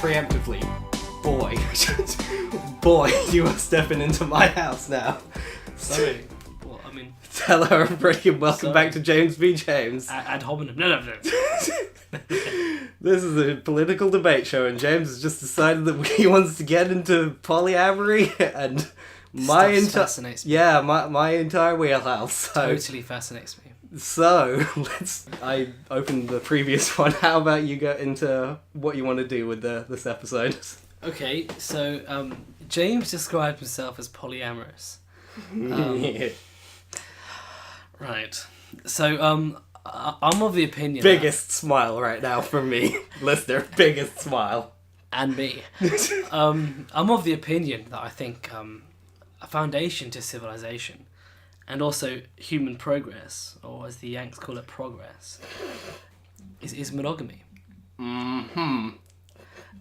preemptively, boy, boy, you are stepping into my house now. Sorry. Well, I mean... Hello everybody and welcome back to James v. James. Ad hominem. No. This is a political debate show and James has just decided that he wants to get into polyamory and fascinates me. Yeah, my entire wheelhouse. So. Totally fascinates me. So, I opened the previous one. How about you go into what you want to do with this episode? Okay, so James described himself as polyamorous. Yeah. Right. So, I'm of the opinion... Biggest smile right now from me. Listener, biggest smile. And me. I'm of the opinion that I think a foundation to civilization and also human progress, or as the Yanks call it, progress, is monogamy. Mm-hmm.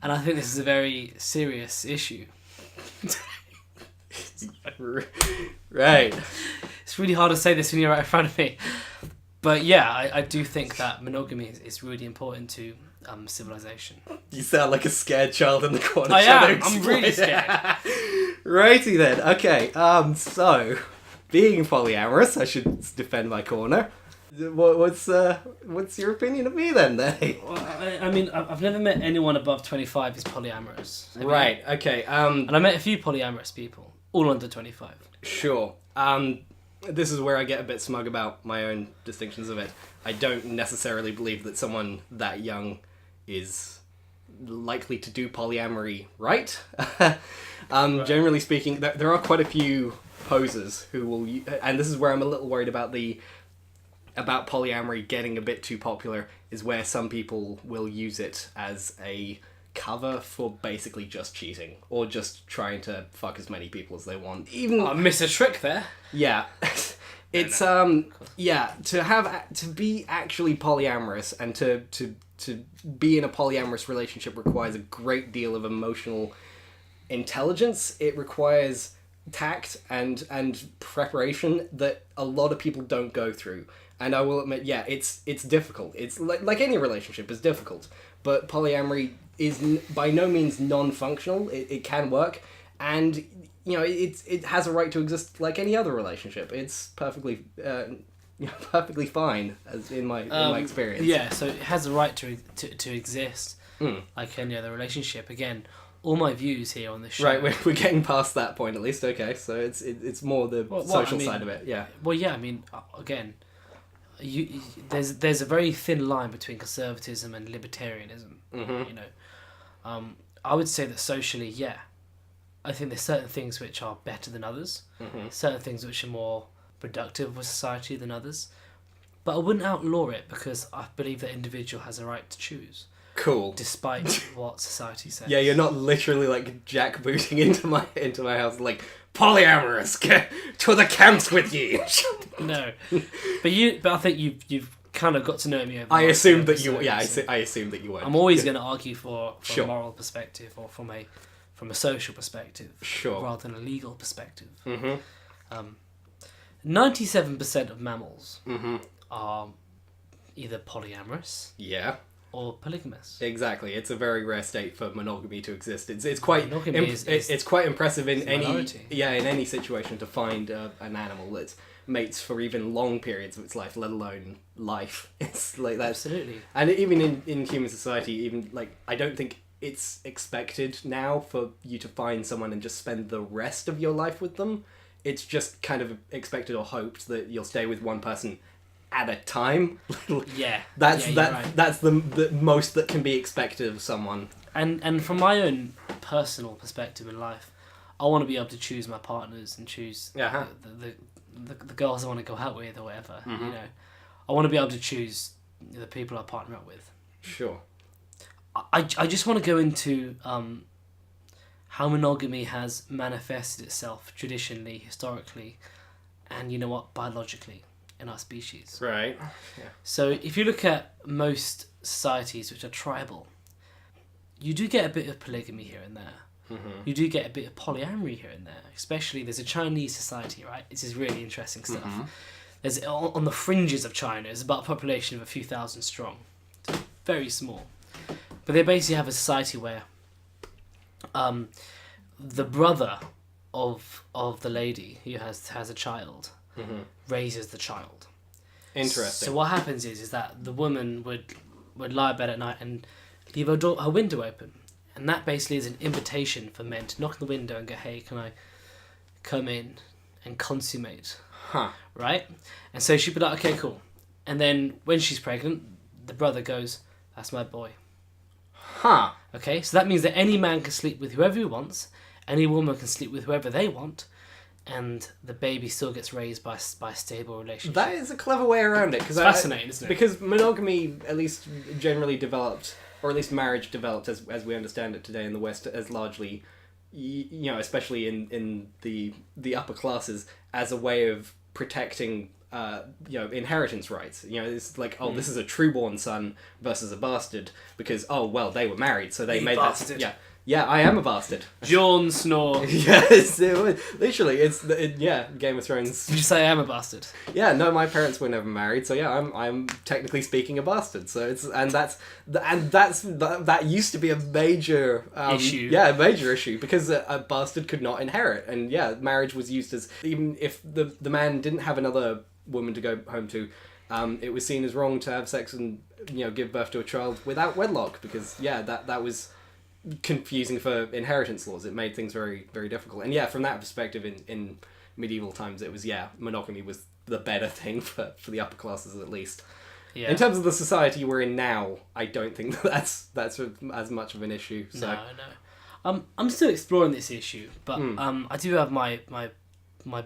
And I think this is a very serious issue. Right. It's really hard to say this when you're right in front of me. But yeah, I do think that monogamy is really important to civilization. You sound like a scared child in the corner. I am. I'm really scared. Righty then. Okay. So, being polyamorous, I should defend my corner. What's your opinion of me then, Dave? Well, I mean, I've never met anyone above 25 who's polyamorous. Right. Okay. And I met a few polyamorous people, all under 25. Sure. This is where I get a bit smug about my own distinctions of it. I don't necessarily believe that someone that young is likely to do polyamory right. Right. Generally speaking, there are quite a few posers who will, and this is where I'm a little worried about about polyamory getting a bit too popular, is where some people will use it as a cover for basically just cheating or just trying to fuck as many people as they want. Even I missed a trick there. Yeah. It's to be actually polyamorous and to be in a polyamorous relationship requires a great deal of emotional intelligence. It requires tact and preparation that a lot of people don't go through. And I will admit, yeah, it's difficult. It's like any relationship is difficult, but polyamory is by no means non-functional. It can work, and you know it has a right to exist like any other relationship. It's perfectly perfectly fine as in my experience. Yeah, so it has a right to exist like any other relationship. Again, all my views here on this show. Right, we're getting past that point at least. Okay, so it's more the social side of it. Yeah. Well, yeah. I mean, again, there's a very thin line between conservatism and libertarianism. Mm-hmm. You know, I would say that socially, yeah, I think there's certain things which are better than others, certain things which are more productive with society than others, but I wouldn't outlaw it because I believe that individual has a right to choose. Cool. Despite what society says. Yeah, you're not literally like jackbooting into my house like polyamorous. Get to the camps with ye. No, but I think you've kind of got to know me over. I assumed that you. episode, Yeah, so I assumed that you were. I'm always going to argue for Sure. a moral perspective or from a social perspective, Sure, rather than a legal perspective. 97% of mammals are either polyamorous Yeah. or polygamous. Exactly. It's a very rare state for monogamy to exist. It's quite Monogamy it's quite impressive in any minority. in any situation to find an animal that mates for even long periods of its life, let alone life. It's like that. Absolutely. And even in human society, even like I don't think it's expected now for you to find someone and just spend the rest of your life with them. It's just kind of expected or hoped that you'll stay with one person at a time. Yeah. That's yeah, that. right. That's the most that can be expected of someone. And from my own personal perspective in life, I want to be able to choose my partners and choose the girls I want to go out with or whatever. You know, I want to be able to choose the people I partner up with. Sure. I just want to go into how monogamy has manifested itself traditionally, historically, and you know what, biologically in our species. Right. Yeah. So if you look at most societies which are tribal, you do get a bit of polygamy here and there. You do get a bit of polyamory here and there. Especially, there's a Chinese society, right? This is really interesting stuff. There's on the fringes of China, there's about a population of a few thousand strong. It's very small. But they basically have a society where the brother of the lady who has a child raises the child. Interesting. So what happens is that the woman would lie in bed at night and leave her window open, and that basically is an invitation for men to knock on the window and go, "Hey, can I come in and consummate?" Huh. Right? And so she'd be like, "Okay, cool." And then when she's pregnant, the brother goes, "That's my boy." Huh. Okay, so that means that any man can sleep with whoever he wants, any woman can sleep with whoever they want, and the baby still gets raised by a stable relationship. That is a clever way around it. It's fascinating, isn't it? Because monogamy, at least generally developed, or at least marriage developed as we understand it today in the West, as largely, you know, especially in the upper classes, as a way of protecting you know, inheritance rights. You know, it's like, oh, this is a trueborn son versus a bastard because, oh, well, they were married, so they made bastard. that. Yeah, I am a bastard. Jon Snow. Yes, it was, literally, yeah, Game of Thrones. Did you say I am a bastard? Yeah, no, my parents were never married, so yeah, I'm technically speaking a bastard. So that used to be a major issue. Yeah, a major issue because a bastard could not inherit, and yeah, marriage was used as, even if the man didn't have another woman to go home to, it was seen as wrong to have sex and, you know, give birth to a child without wedlock because yeah, that was confusing for inheritance laws. It made things very, very difficult. And yeah, from that perspective, in medieval times, it was, yeah, monogamy was the better thing for the upper classes at least. Yeah. In terms of the society we're in now, I don't think that's as much of an issue. So. No. I'm still exploring this issue, but I do have my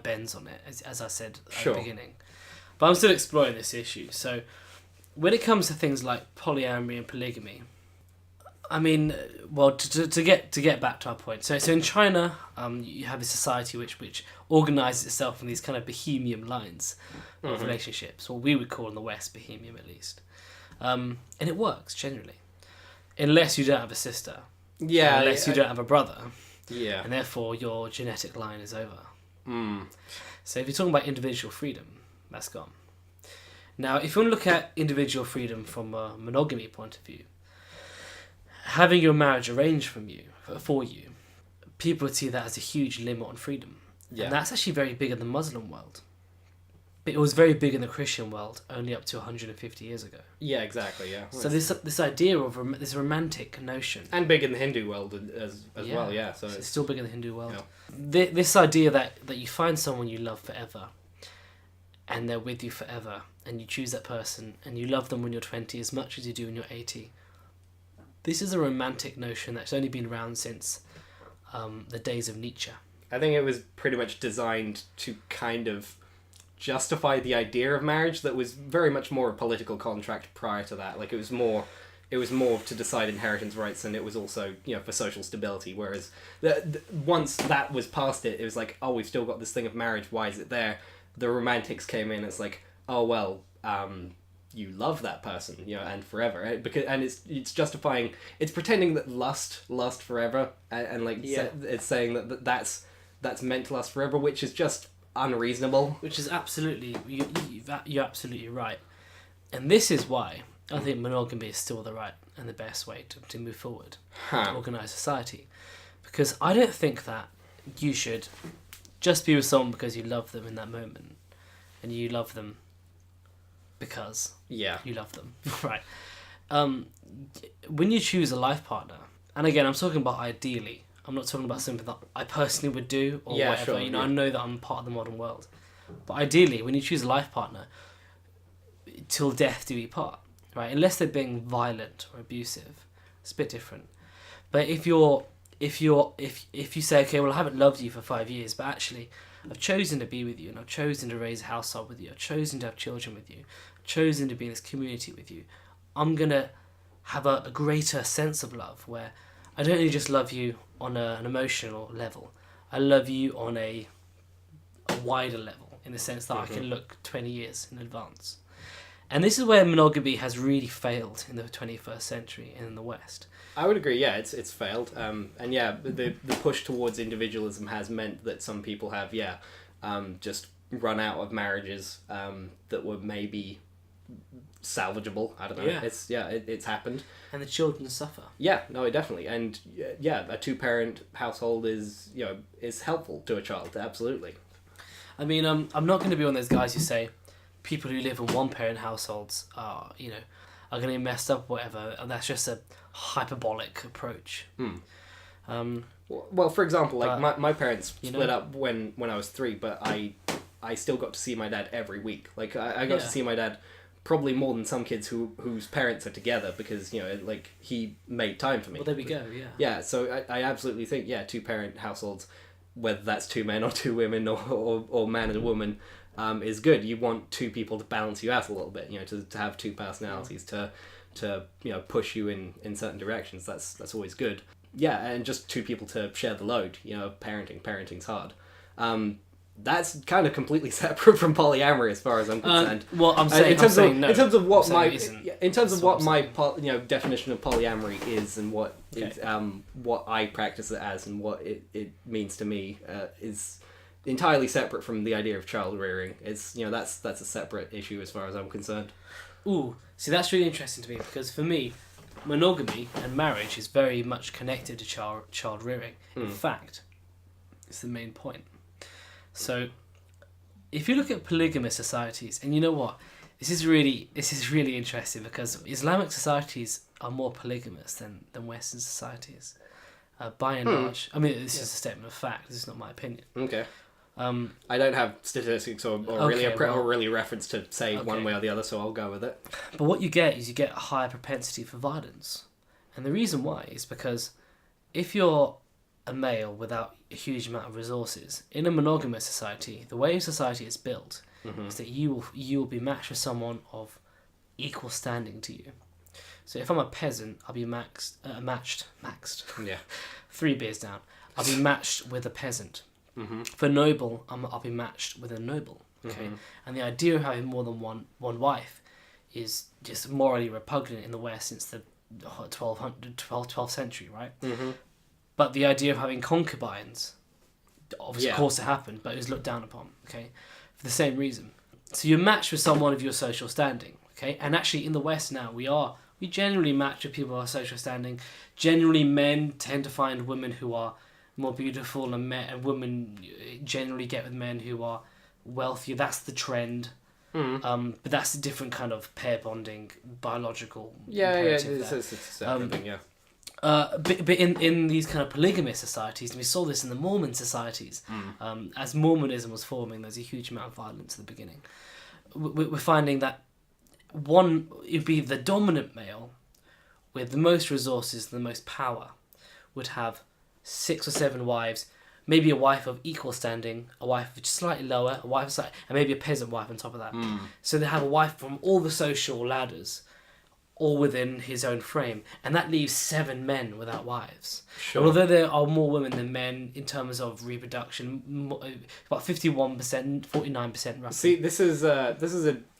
bends on it, as I said at the beginning. But I'm still exploring this issue. So when it comes to things like polyamory and polygamy, I mean, well, to get back to our point. So in China, you have a society which organises itself in these kind of bohemian lines of relationships, or we would call in the West bohemian at least, and it works generally, unless you don't have a sister, unless you don't have a brother, and therefore your genetic line is over. So if you're talking about individual freedom, that's gone. Now, if you want to look at individual freedom from a monogamy point of view, having your marriage arranged for you, people would see that as a huge limit on freedom. Yeah. And that's actually very big in the Muslim world. But it was very big in the Christian world only up to 150 years ago. Yeah, exactly, yeah. So this idea of this romantic notion... And big in the Hindu world as well, yeah. So it's still big in the Hindu world. Yeah. This idea that you find someone you love forever, and they're with you forever, and you choose that person, and you love them when you're 20 as much as you do when you're 80. This is a romantic notion that's only been around since the days of Nietzsche. I think it was pretty much designed to kind of justify the idea of marriage that was very much more a political contract prior to that. Like, it was more to decide inheritance rights, and it was also, you know, for social stability. Whereas once that was past it was like, oh, we've still got this thing of marriage. Why is it there? The romantics came in. It's like, oh well, you love that person, you know, and forever. And it's justifying. It's pretending that lust forever, and like it's saying that's meant to last forever, which is just unreasonable. Which is absolutely you're absolutely right, and this is why I think monogamy is still the right and the best way to move forward, to organise society, because I don't think that you should just be with someone because you love them in that moment, and you love them because you love them, right? When you choose a life partner, and again, I'm talking about ideally. I'm not talking about something that I personally would do or whatever. Sure, I know that I'm part of the modern world, but ideally, when you choose a life partner, till death do we part, right? Unless they're being violent or abusive, it's a bit different. But if you say, okay, well, I haven't loved you for 5 years, but actually I've chosen to be with you, and I've chosen to raise a household with you, I've chosen to have children with you, I've chosen to be in this community with you, I'm gonna have a greater sense of love, where I don't only just love you on an emotional level, I love you on a wider level, in the sense that I can look 20 years in advance. And this is where monogamy has really failed in the 21st century in the West. I would agree, yeah, it's failed. And yeah, the push towards individualism has meant that some people have, just run out of marriages that were maybe salvageable. I don't know. Yeah. It's happened. And the children suffer. Yeah, no, definitely. And yeah, a 2-parent household is, is helpful to a child, absolutely. I mean, I'm not going to be one of those guys who say people who live in 1-parent households are going to be messed up, or whatever, and that's just a hyperbolic approach. Well, for example, like my parents split up when I was 3, but I still got to see my dad every week. Like I got to see my dad probably more than some kids whose parents are together, because like he made time for me. Well, there we go. Yeah. Yeah, so I absolutely think 2-parent households, whether that's 2 men or 2 women or man and a woman, is good. You want 2 people to balance you out a little bit. To have 2 personalities to push you in certain directions. That's always good. Yeah, and just 2 people to share the load. Parenting's hard. That's kind of completely separate from polyamory as far as I'm concerned. Well, I'm saying in terms of what my definition of polyamory is, and what what I practice it as, and what it means to me, is entirely separate from the idea of child rearing. It's that's a separate issue as far as I'm concerned. Ooh, see, that's really interesting to me, because for me, monogamy and marriage is very much connected to child rearing. In fact, it's the main point. So, if you look at polygamous societies, and you know what, this is really interesting, because Islamic societies are more polygamous than Western societies, by and large. I mean, this is a statement of fact. This is not my opinion. Okay. I don't have statistics or really a reference to say one way or the other, so I'll go with it. But what you get is a higher propensity for violence, and the reason why is because if you're a male without a huge amount of resources in a monogamous society, the way society is built is that you will be matched with someone of equal standing to you. So if I'm a peasant, I'll be matched. Yeah. 3 beers down. I'll be matched with a peasant. For noble, I'll be matched with a noble. Okay, and the idea of having more than one wife is just morally repugnant in the West since the 12th century, right? But the idea of having concubines, obviously, of course, it happened, but it was looked down upon. Okay, for the same reason. So you're matched with someone of your social standing. Okay, and actually in the West now we generally match with people of our social standing. Generally, men tend to find women who are more beautiful, and women generally get with men who are wealthier. That's the trend. But that's a different kind of pair bonding, biological. It's a separate thing. Yeah. But in these kind of polygamous societies, and we saw this in the Mormon societies, as Mormonism was forming, there's a huge amount of violence at the beginning. We're finding that it'd be the dominant male with the most resources and the most power would have 6 or 7 wives, maybe a wife of equal standing, a wife of just slightly lower, and maybe a peasant wife on top of that. So they have a wife from all the social ladders, all within his own frame, and that leaves 7 men without wives. Sure. And although there are more women than men in terms of reproduction, about 51%, 49% roughly. See, this is a.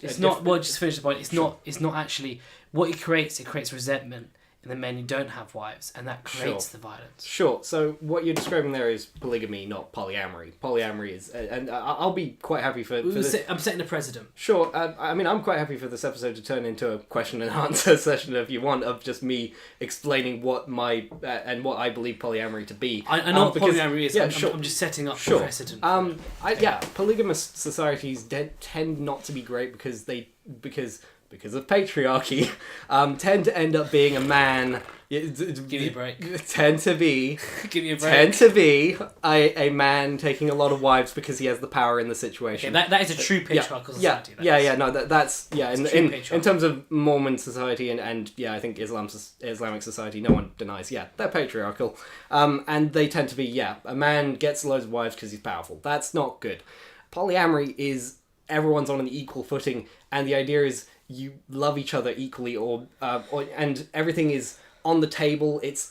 It's not. Well, just finish the point. It's not. It's not actually what it creates. It creates resentment in the men who don't have wives, and that creates the violence. Sure. So what you're describing there is polygamy, not polyamory. Polyamory is, and I'll be quite happy for this. I'm setting a precedent. Sure. I mean, I'm quite happy for this episode to turn into a question and answer session, if you want, of just me explaining what and what I believe polyamory to be. I know what polyamory is. Yeah, I'm just setting up the precedent. Polygamous societies tend not to be great because of patriarchy, tend to end up being a man. Give me a break. Tend to be. Give me a break. Tend to be a man taking a lot of wives because he has the power in the situation. Okay, that is a true patriarchal society. That's in terms of Mormon society and I think Islamic society, no one denies. Yeah, they're patriarchal, and they tend to be a man gets loads of wives because he's powerful. That's not good. Polyamory is everyone's on an equal footing, and the idea is you love each other equally, and everything is on the table. It's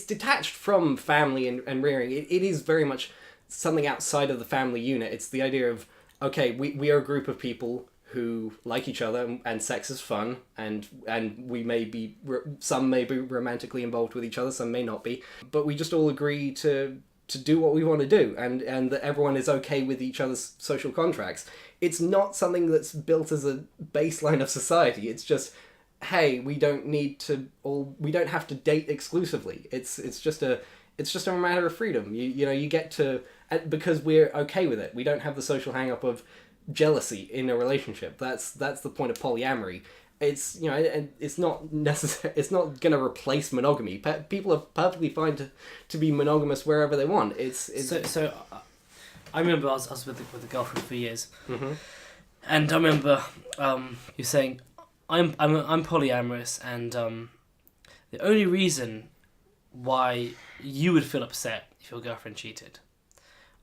detached from family and rearing. It is very much something outside of the family unit. It's the idea of, okay, we are a group of people who like each other, and sex is fun, and we some may be romantically involved with each other, some may not be, but we just all agree to do what we want to do, and that everyone is okay with each other's social contracts. It's not something that's built as a baseline of society. It's just, hey, we don't have to date exclusively. It's just a matter of freedom. You get to, because we're okay with it. We don't have the social hang up of jealousy in a relationship. That's the point of polyamory. It's, and it's not necessary. It's not going to replace monogamy. People are perfectly fine to be monogamous wherever they want. So I remember I was with a girlfriend for years, and I remember you saying, I'm polyamorous, and the only reason why you would feel upset if your girlfriend cheated,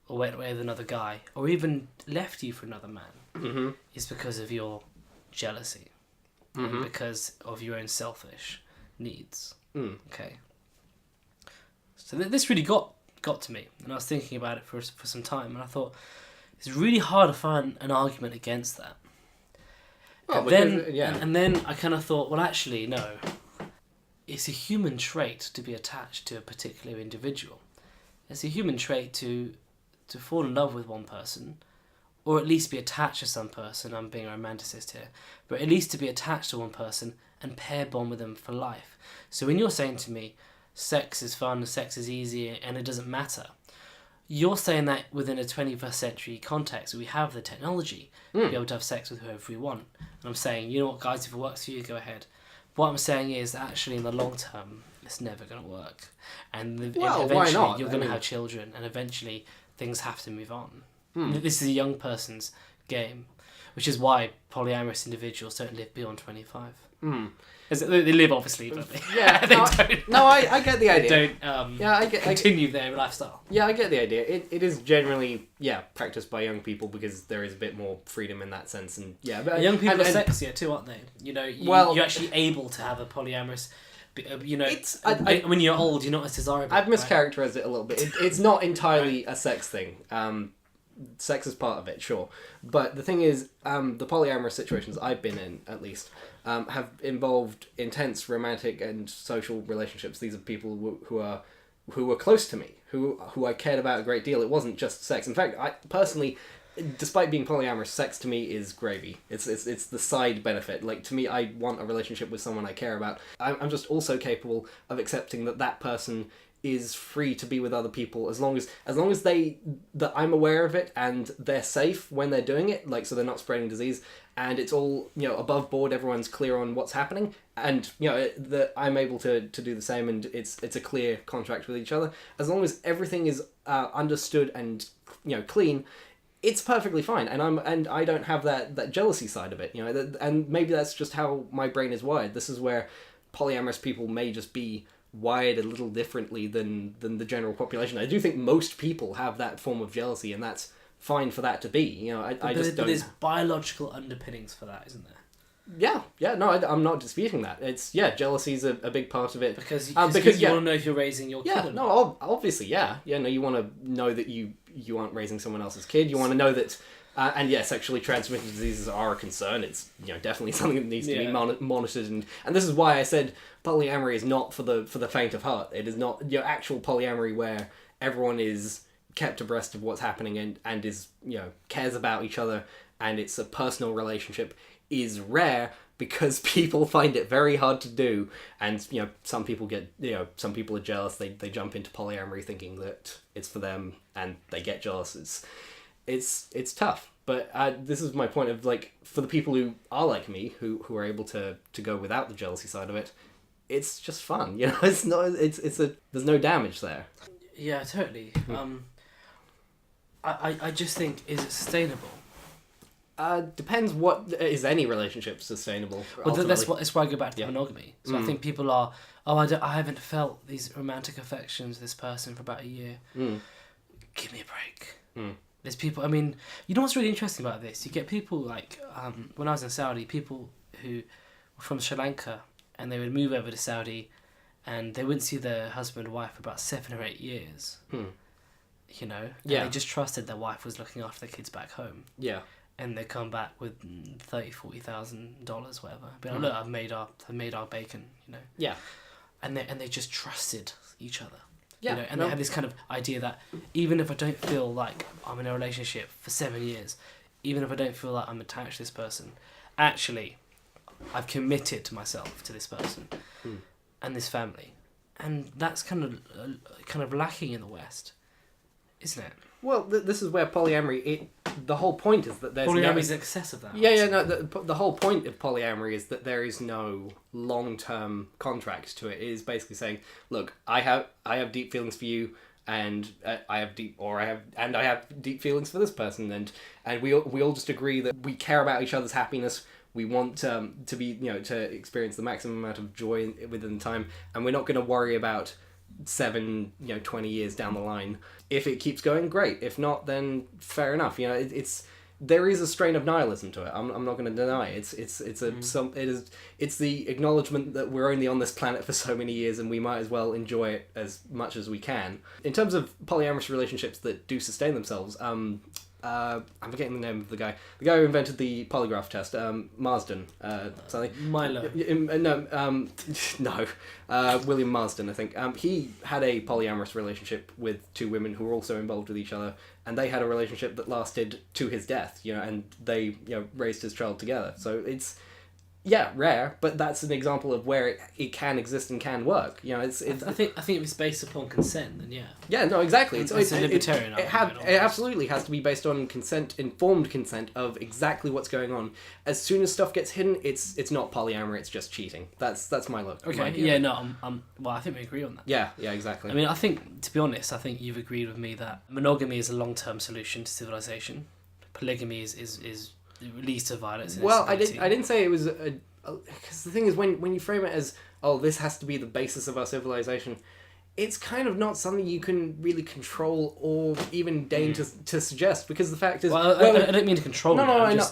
or went away with another guy, or even left you for another man, is because of your jealousy. And because of your own selfish needs. Okay. So this really got to me, and I was thinking about it for some time, and I thought it's really hard to find an argument against that. And then I kind of thought, well, actually, no. It's a human trait to be attached to a particular individual. It's a human trait to fall in love with one person, or at least be attached to some person. I'm being a romanticist here, but at least to be attached to one person and pair bond with them for life. So when you're saying to me, sex is fun, sex is easy, and it doesn't matter, you're saying that within a 21st century context, we have the technology to be able to have sex with whoever we want. And I'm saying, you know what, guys, if it works for you, go ahead. What I'm saying is, actually, in the long term, it's never going to work. And eventually, why not? You're going to have children, and eventually, things have to move on. This is a young person's game, which is why polyamorous individuals don't live beyond 25. They live, obviously, but they don't. No, I get the idea. They don't continue their lifestyle. Yeah, I get the idea. It is generally, practiced by young people because there is a bit more freedom in that sense. And but young people are sexier too, aren't they? You're actually able to have a polyamorous... when you're old, you're not as desirable. I've mischaracterized it a little bit. It's not entirely a sex thing. Sex is part of it, sure. But the thing is, the polyamorous situations I've been in, at least, have involved intense romantic and social relationships. These are people who were close to me, who I cared about a great deal. It wasn't just sex. In fact, I personally, despite being polyamorous, sex to me is gravy. It's the side benefit. Like, to me, I want a relationship with someone I care about. I'm just also capable of accepting that person is free to be with other people as long as that I'm aware of it and they're safe when they're doing it, like, so they're not spreading disease, and it's all above board, everyone's clear on what's happening, and that I'm able to do the same, and it's a clear contract with each other. As long as everything is understood and clean, it's perfectly fine, and I don't have that jealousy side of it, and maybe that's just how my brain is wired. This is where polyamorous people may just be wired a little differently than the general population. I do think most people have that form of jealousy, and that's fine for that to be. I just don't. There's biological underpinnings for that, isn't there? No, I'm not disputing that. It's jealousy is a big part of it because you want to know if you're raising your kid. Or not. Obviously, you want to know that you aren't raising someone else's kid. You want to know that. Sexually transmitted diseases are a concern. It's definitely something that needs to be monitored, and this is why I said polyamory is not for the faint of heart. It is not actual polyamory where everyone is kept abreast of what's happening and is cares about each other, and it's a personal relationship, is rare because people find it very hard to do, and some people some people are jealous. They jump into polyamory thinking that it's for them, and they get jealous. It's tough, but this is my point of, like, for the people who are like me, who are able to go without the jealousy side of it, it's just fun. It's not. There's no damage there. Yeah, totally. I just think, is it sustainable? Depends what is any relationship sustainable. Well, that's why I go back to monogamy. So I think people are, I haven't felt these romantic affections with this person for about a year. Give me a break. There's people, you know what's really interesting about this? You get people like, when I was in Saudi, people who were from Sri Lanka, and they would move over to Saudi, and they wouldn't see their husband or wife for about 7 or 8 years. And they just trusted their wife was looking after their kids back home. Yeah. And they come back with $30,000-$40,000, whatever. But look, I've made our bacon, Yeah. And they just trusted each other. You know, and they have this kind of idea that even if I don't feel like I'm in a relationship for 7 years, even if I don't feel like I'm attached to this person, actually, I've committed to myself, to this person and this family. And that's kind of lacking in the West, isn't it? Well, this is where polyamory. The whole point is that there's polyamory is in excess of that. The whole point of polyamory is that there is no long-term contract to it. It is basically saying, look, I have deep feelings for you, and I have deep feelings for this person, and we all just agree that we care about each other's happiness. We want to be, to experience the maximum amount of joy within time, and we're not going to worry about 7, 20 years down the line. If it keeps going, great. If not, then fair enough. There is a strain of nihilism to it. I'm not going to deny it. It's the acknowledgement that we're only on this planet for so many years, and we might as well enjoy it as much as we can. In terms of polyamorous relationships that do sustain themselves, I'm forgetting the name of the guy who invented the polygraph test. Marsden, something. Milo. No, William Marsden, I think. He had a polyamorous relationship with 2 women who were also involved with each other, and they had a relationship that lasted to his death. And they raised his child together. So it's rare, but that's an example of where it can exist and can work. I think if it's based upon consent, then yeah. Yeah, no, exactly. It's a libertarian argument. It absolutely has to be based on consent, informed consent of exactly what's going on. As soon as stuff gets hidden, it's not polyamory. It's just cheating. That's my look. Okay. Well, I think we agree on that. Yeah, exactly. I mean, I think, to be honest, you've agreed with me that monogamy is a long-term solution to civilization. Polygamy is leads to violence. Well, I didn't say it was because the thing is when you frame it as, oh, this has to be the basis of our civilization, it's kind of not something you can really control or even deign to suggest, because the fact is, I don't mean to control. No,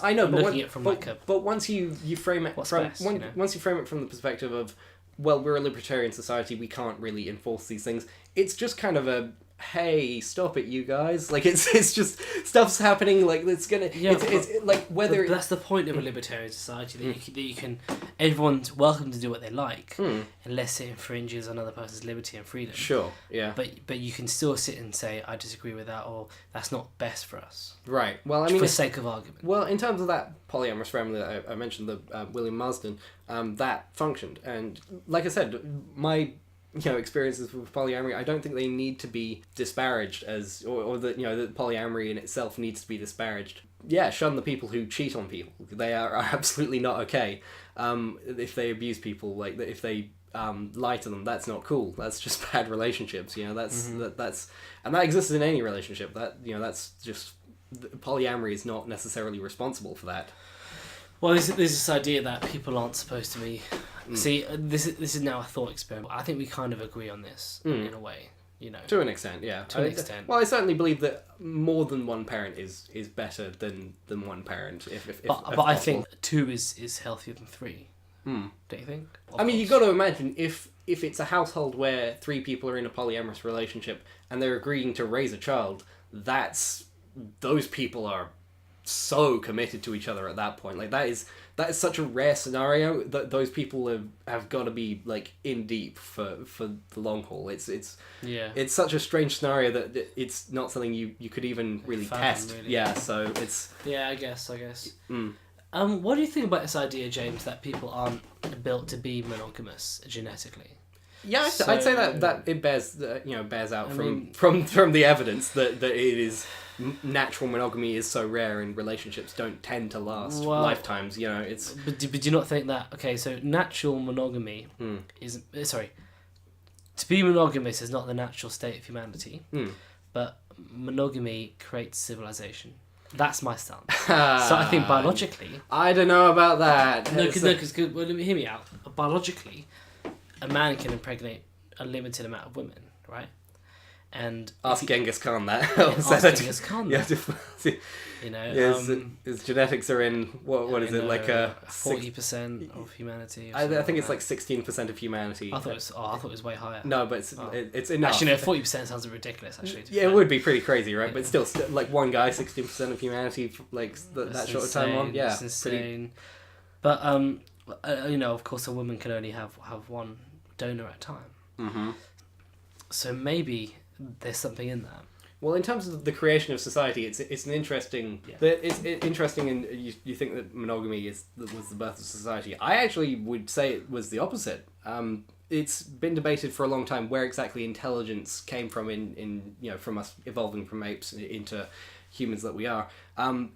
I know, but once you frame it once you frame it from the perspective of, well, we're a libertarian society, we can't really enforce these things. It's just kind of a, hey, stop it, you guys! Like it's just stuff's happening. Like it's gonna. Yeah, it's like whether that's the point of a libertarian society, that you can everyone's welcome to do what they like, unless it infringes on another person's liberty and freedom. Sure. Yeah. But you can still sit and say, I disagree with that, or that's not best for us. Right. Well, I mean, for sake of argument. Well, in terms of that polyamorous family that I mentioned, the William Marsden, that functioned, and like I said, my experiences with polyamory, I don't think they need to be disparaged as, or that that polyamory in itself needs to be disparaged. Yeah, shun the people who cheat on people. They are absolutely not okay. If they abuse people, like if they lie to them, that's not cool. That's just bad relationships. That's and that exists in any relationship. That's just, polyamory is not necessarily responsible for that. Well, there's this idea that people aren't supposed to be. See, this is now a thought experiment. I think we kind of agree on this in a way, To an extent, yeah. To an extent. Well, I certainly believe that more than one parent is better than one parent. But I think 2 is healthier than 3. Don't you think? I mean, you've got to imagine if it's a household where 3 people are in a polyamorous relationship and they're agreeing to raise a child, those people are so committed to each other at that point. Like that is such a rare scenario that those people have got to be like in deep for the long haul. It's such a strange scenario that it's not something you could even really test. Really. Yeah, so it's I guess. What do you think about this idea, James, that people aren't built to be monogamous genetically? Yeah, I'd say that it bears out from the evidence that it is. Natural monogamy is so rare, and relationships don't tend to last lifetimes. It's. But do you not think that? Okay, so natural monogamy is to be monogamous is not the natural state of humanity, but monogamy creates civilization. That's my stance. So I think biologically, I don't know about that. Because well, hear me out. Biologically, a man can impregnate a limited amount of women, right? And ask Genghis Khan that. Genghis Khan that. His genetics are in what is it, like 40% of humanity? I think it's like 16% of humanity. I thought it was way higher. No, but it's enough. Actually, no, 40% sounds ridiculous. Actually, yeah, it would be pretty crazy, right? But still, like one guy, 16% of humanity, like that short of time on. Yeah, that's insane. But of course, a woman can only have one donor at a time. So maybe there's something in that. Well, in terms of the creation of society, it's an interesting. Yeah. It's interesting, and you think that monogamy was the birth of society. I actually would say it was the opposite. It's been debated for a long time where exactly intelligence came from in from us evolving from apes into humans that we are.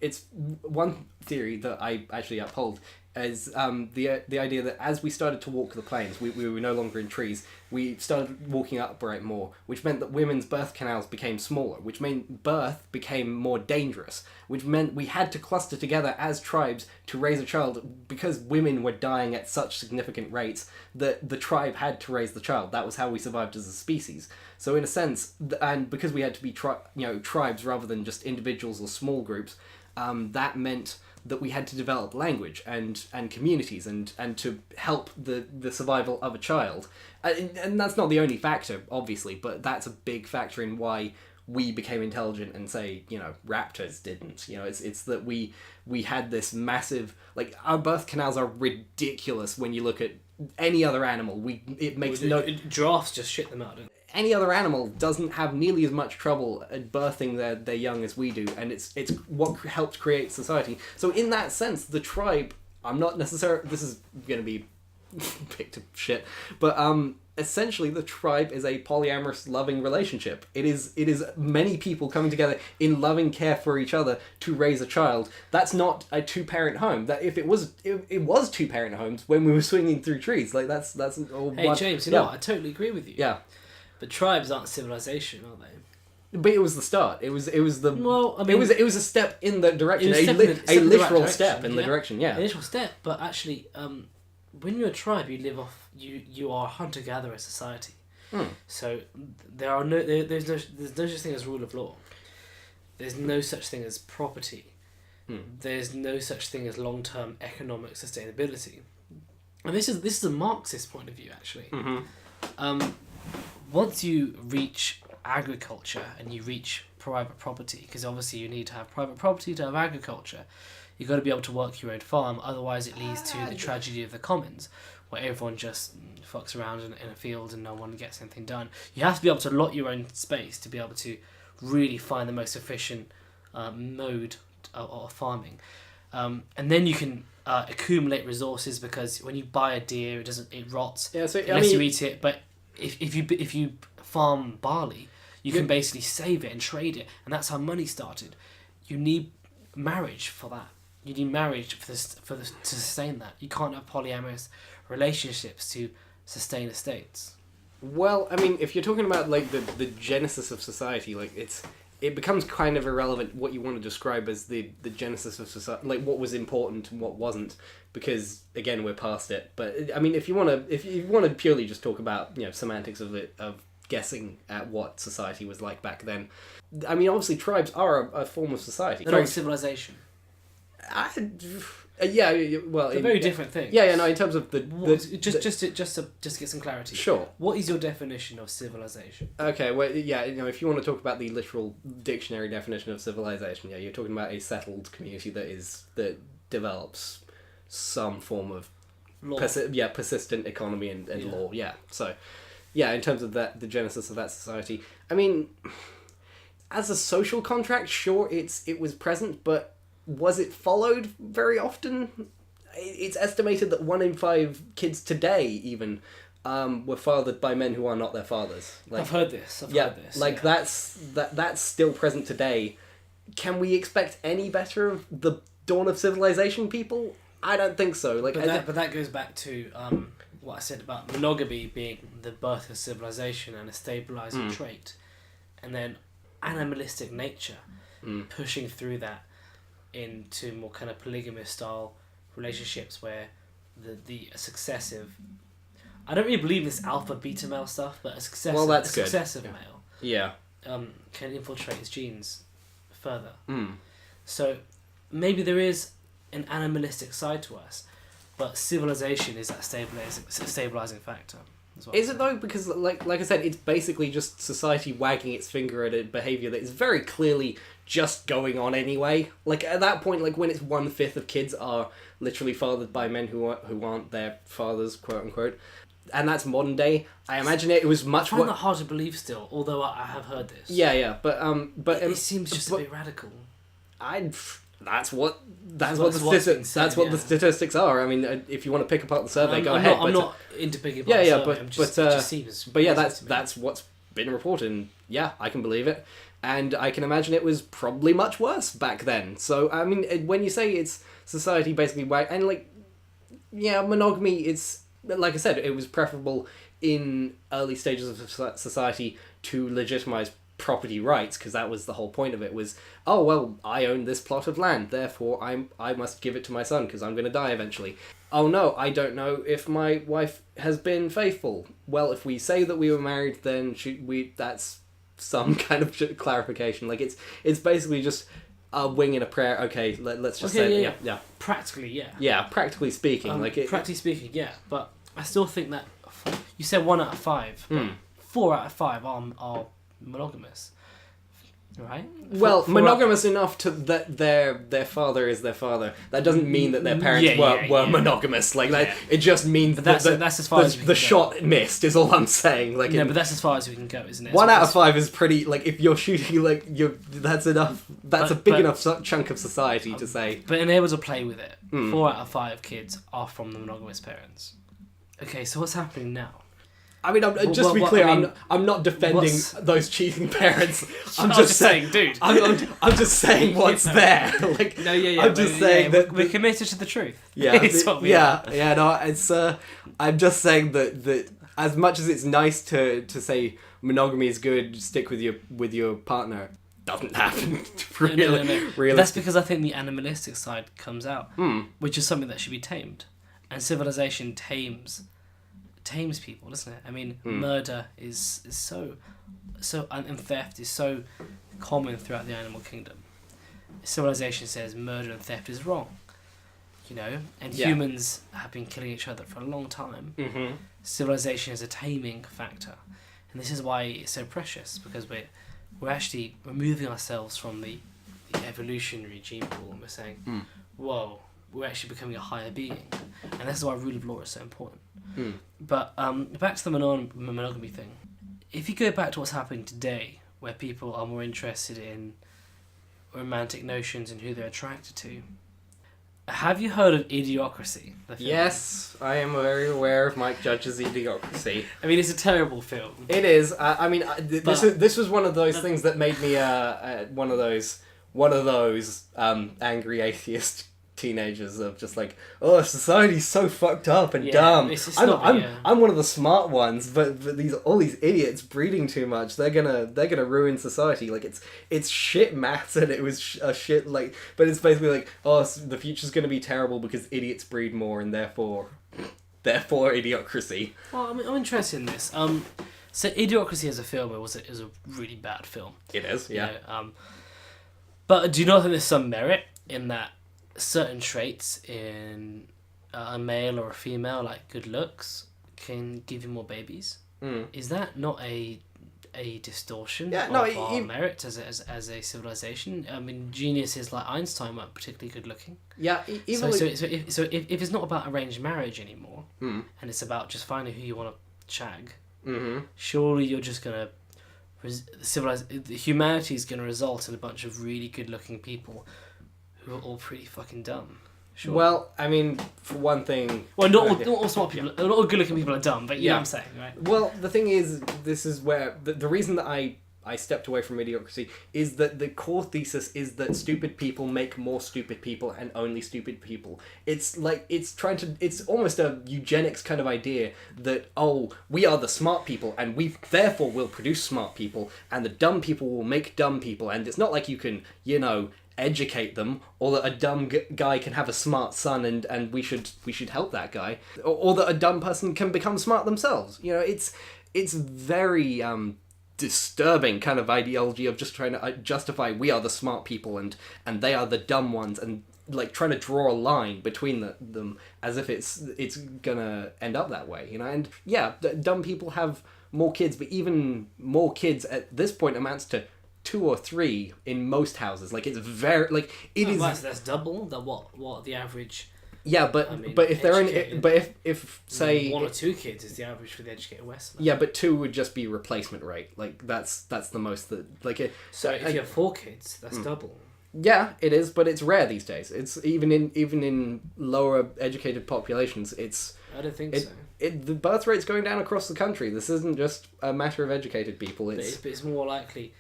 It's one theory that I actually uphold is the idea that as we started to walk the plains, we were no longer in trees. We started walking upright more, which meant that women's birth canals became smaller, which meant birth became more dangerous, which meant we had to cluster together as tribes to raise a child because women were dying at such significant rates that the tribe had to raise the child. That was how we survived as a species. So in a sense, and because we had to be tribes rather than just individuals or small groups, that meant that we had to develop language and communities and to help the survival of a child. And that's not the only factor, obviously, but that's a big factor in why we became intelligent and say, raptors didn't. It's that we had this massive, like, our birth canals are ridiculous when you look at any other animal. Giraffes just shit them out, don't they? Any other animal doesn't have nearly as much trouble at birthing their young as we do, and it's what helped create society. So in that sense, the tribe, I'm not necessarily, this is going to be picked to shit, but essentially the tribe is a polyamorous loving relationship. It is many people coming together in loving care for each other to raise a child. That's not a two-parent home. That if it was two-parent homes when we were swinging through trees, like that's Hey James, you know what? I totally agree with you. Yeah. But tribes aren't civilization, are they? But it was the start. It was the. Well, I mean, it was a step in the direction. A literal step in the direction. Yeah. An initial step, but actually, when you're a tribe, you live off. You are a hunter-gatherer society. So there's no such thing as rule of law. There's no such thing as property. There's no such thing as long-term economic sustainability. And this is a Marxist point of view, actually. Once you reach agriculture and you reach private property, because obviously you need to have private property to have agriculture, you've got to be able to work your own farm, otherwise it leads to the tragedy of the commons, where everyone just fucks around in a field and no one gets anything done. You have to be able to allot your own space to be able to really find the most efficient mode of farming. And then you can accumulate resources, because when you buy a deer, it rots unless you eat it. But if you farm barley, you can basically save it and trade it, and that's how money started. You need marriage for that. You need marriage to sustain that. You can't have polyamorous relationships to sustain estates. Well, I mean, if you're talking about like the genesis of society, like it becomes kind of irrelevant what you want to describe as the genesis of society, like what was important and what wasn't, because again we're past it. But I mean, if you want to purely just talk about semantics of guessing at what society was like back then, I mean, obviously tribes are a form of society. They're not civilization. Yeah, well, it's a very different thing. Yeah, no. In terms of just to get some clarity. Sure. What is your definition of civilization? Okay, well, yeah, if you want to talk about the literal dictionary definition of civilization, yeah, you're talking about a settled community that develops some form of Law. Persistent economy and Yeah. law. Yeah. So, yeah, in terms of that, the genesis of that society, I mean, as a social contract, sure, it was present, but was it followed very often? It's estimated that 1 in 5 kids today even were fathered by men who are not their fathers. Like, I've heard this. Like that's still present today. Can we expect any better of the dawn of civilization, people? I don't think so. Like, but that goes back to what I said about monogamy being the birth of civilization and a stabilizing trait, and then animalistic nature pushing through that into more kind of polygamous style relationships where the successive, I don't really believe this alpha beta male stuff, but a successive male can infiltrate his genes further. So maybe there is an animalistic side to us, but civilization is that stabilizing factor. Is it though? Because like I said, it's basically just society wagging its finger at a behaviour that is very clearly just going on anyway. Like at that point, like when it's 1/5 of kids are literally fathered by men who aren't their fathers, quote unquote. and that's modern day. I imagine it was much I find that hard to believe still, although I have heard this. Yeah, but it seems just a bit radical. That's what the statistics are. I mean, if you want to pick apart the survey, go ahead. I'm not into picking apart the survey. It just seems that's what's been reported. And yeah, I can believe it, and I can imagine it was probably much worse back then. So I mean, when you say it's society basically and like, yeah, monogamy. It's like I said, it was preferable in early stages of society to legitimize property rights, because that was the whole point of it. Was, oh well, I own this plot of land, therefore I must give it to my son because I'm going to die eventually. Oh no, I don't know if my wife has been faithful. Well, if we say that we were married, then that's some kind of clarification. Like it's basically just a wing and a prayer. Okay, let's just say yeah. Practically, yeah. Yeah, practically speaking, practically speaking, yeah. But I still think that you said 1 out of 5. But 4 out of 5 are monogamous, right? Well, monogamous enough to that their father is their father. That doesn't mean that their parents were monogamous. Like that, it just means that's as far as we can the shot missed. Is all I'm saying. Like but that's as far as we can go, isn't it? 1 out of 5 is pretty. Like if you're shooting, that's enough. That's a big enough chunk of society to say. But in able to play with it, 4 out of 5 kids are from the monogamous parents. Okay, so what's happening now? I mean, just to be clear, I'm not defending those cheating parents. I'm just saying, dude. I'm just saying what's there. Like, no, yeah. I'm just saying that we're committed to the truth. Yeah, No, it's. I'm just saying that as much as it's nice to say monogamy is good, stick with your partner, doesn't happen. Really. That's because I think the animalistic side comes out, which is something that should be tamed, and civilization tames people, doesn't it? I mean, murder is so and theft is so common throughout the animal kingdom. Civilization says murder and theft is wrong, and humans have been killing each other for a long time. Civilization is a taming factor, and this is why it's so precious, because we're actually removing ourselves from the evolutionary gene pool, and we're saying, whoa, we're actually becoming a higher being, and that's why rule of law is so important. But back to the monogamy thing. If you go back to what's happening today, where people are more interested in romantic notions and who they're attracted to, have you heard of Idiocracy? Yes, I am very aware of Mike Judge's Idiocracy. I mean, it's a terrible film. It is. This was one of those things that made me one of those angry atheist teenagers of just like, oh, society's so fucked up and dumb. I'm one of the smart ones, but all these idiots breeding too much, they're gonna ruin society. Like it's shit maths, and it was a shit like, but it's basically like, oh, the future's gonna be terrible because idiots breed more, and therefore Idiocracy. Well, I'm interested in this. So Idiocracy as a film, it was a really bad film. It is, yeah. But do you not think there's some merit in that? Certain traits in a male or a female, like good looks, can give you more babies. Is that not a distortion of our merit as a civilization? I mean, geniuses like Einstein weren't particularly good looking. Yeah, so if it's not about arranged marriage anymore, and it's about just finding who you want to shag, surely you're just gonna humanity's gonna result in a bunch of really good looking people who are all pretty fucking dumb. Sure. Well, I mean, for one thing... Well, not all smart people, not all good-looking people are dumb, but you know what I'm saying, right? Well, the thing is, this is where... The reason that I stepped away from Idiocracy is that the core thesis is that stupid people make more stupid people and only stupid people. It's like, it's almost a eugenics kind of idea that, oh, we are the smart people and we therefore will produce smart people, and the dumb people will make dumb people, and it's not like you can, educate them, or that a dumb guy can have a smart son and we should help that guy, or that a dumb person can become smart themselves. It's very disturbing kind of ideology of just trying to justify we are the smart people and they are the dumb ones, and like trying to draw a line between them as if it's gonna end up that way, and dumb people have more kids, but even more kids at this point amounts to 2 or 3 in most houses. Like, it's very, like, it is... Right, so that's double what the average Yeah, but I mean, but if they're educated- if say 1 or 2 kids is the average for the educated Westerner. yeah, but 2 would just be replacement rate. Like that's the most that like it. So if you have 4 kids, that's double. Yeah, it is, but it's rare these days. It's even in lower educated populations. I don't think It, so. the birth rate's going down across the country. This isn't just a matter of educated people. But it's more likely.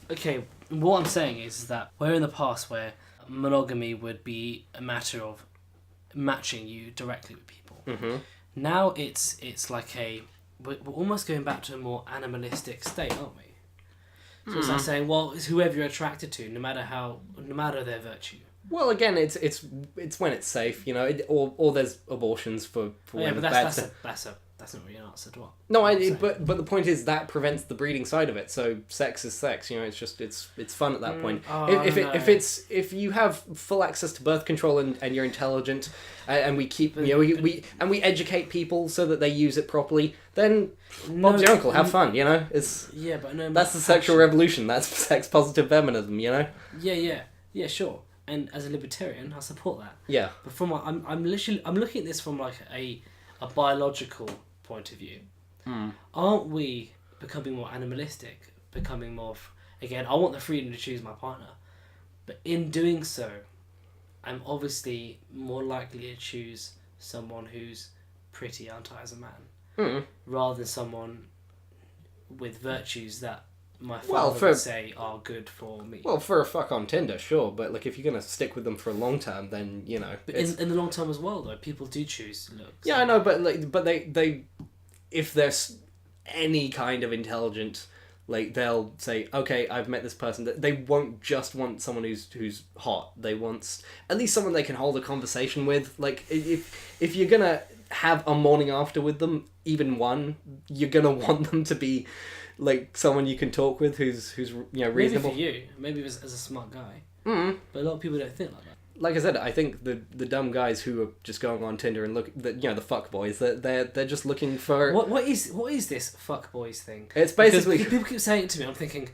Okay, what I'm saying is that where in the past where monogamy would be a matter of matching you directly with people, now it's like we're almost going back to a more animalistic state, aren't we? So it's like saying, well, it's whoever you're attracted to, no matter their virtue. Well, again, it's when it's safe, you know, or there's abortions for Yeah, when but that's not really an answer to what. No, I'm saying. but the point is that prevents the breeding side of it. So sex is sex, you know. It's just it's fun at that point. If you have full access to birth control and you're intelligent, and we keep we educate people so that they use it properly, then Bob's your uncle. Have fun, you know. It's but no. that's the sexual revolution. That's sex positive feminism, you know. Yeah, sure. And as a libertarian, I support that. Yeah. But from I'm looking at this from like a biological point of view. Aren't we becoming more animalistic? Becoming more again? I want the freedom to choose my partner, but in doing so, I'm obviously more likely to choose someone who's pretty, aren't I, as a man, rather than someone with virtues that my father would say are good for me. Well, for a fuck on Tinder, sure, but like if you're gonna stick with them for a long term, then you know. But in the long term as well, though, people do choose looks. Yeah, I know, but they, if there's any kind of intelligent, like they'll say, okay, I've met this person. They won't just want someone who's hot. They want at least someone they can hold a conversation with. Like if you're gonna have a morning after with them, even one, you're gonna want them to be like someone you can talk with who's you know reasonable. Maybe for you, maybe as a smart guy. But a lot of people don't think like that. Like I said, I think the dumb guys who are just going on Tinder and the fuck boys, they're just looking for what is this fuck boys thing? It's basically because people keep saying it to me. I'm thinking,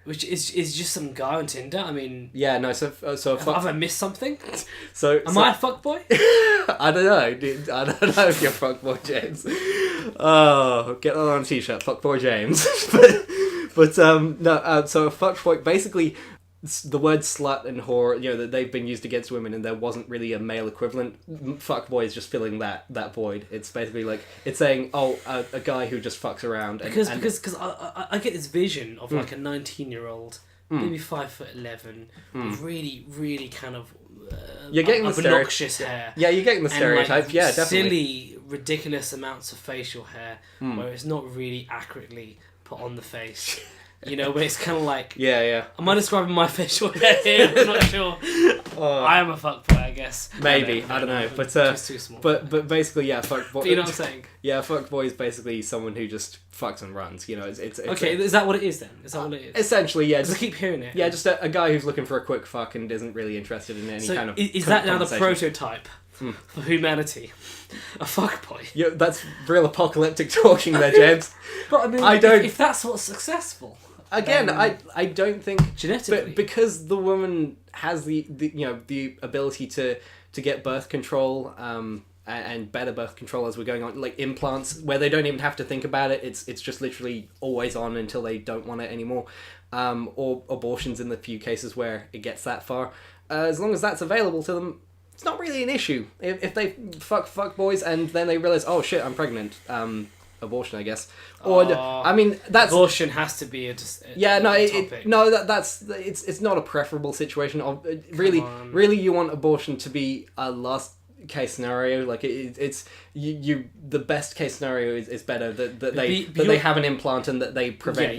which is just some guy on Tinder. I mean, yeah, no. So have I missed something? Am I a fuck boy? I don't know, dude. I don't know if you're fuck boy James. Oh, get that on a t-shirt, fuck boy James. but no. So a fuck boy basically. The word slut and whore, you know, that they've been used against women, and there wasn't really a male equivalent. Fuckboy is just filling that void. It's basically like it's saying, a guy who just fucks around. Because I get this vision of like a 19-year-old, maybe 5'11", with really really kind of you're getting the obnoxious hair. Yeah, you're getting the stereotype. Like, yeah, definitely. Silly, ridiculous amounts of facial hair where it's not really accurately put on the face. You know, where it's kind of like... Yeah. Am I describing my facial hair here? I'm not sure. I am a fuckboy, I guess. Maybe, I don't know. But just too small. But basically, yeah, fuckboy... You know what I'm saying? Yeah, fuckboy is basically someone who just fucks and runs, you know. It's okay, is that what it is then? Is that what it is? Essentially, yeah. Because I keep hearing it. Yeah, just a guy who's looking for a quick fuck and isn't really interested in any kind of... Is that now the prototype for humanity? A fuckboy? Yeah, that's real apocalyptic talking there, James. But I mean, if that's what's successful... Again, I don't think genetically, because the woman has the you know the ability to get birth control and better birth control as we're going on, like implants where they don't even have to think about it. It's just literally always on until they don't want it anymore, or abortions in the few cases where it gets that far. As long as that's available to them, it's not really an issue. If they fuck boys and then they realize, oh shit, I'm pregnant. Abortion, I guess, or I mean, that's abortion has to be a topic. That's it's not a preferable situation. Really, you want abortion to be a last case scenario. Like it's you the best case scenario is better that they have an implant and that they prevent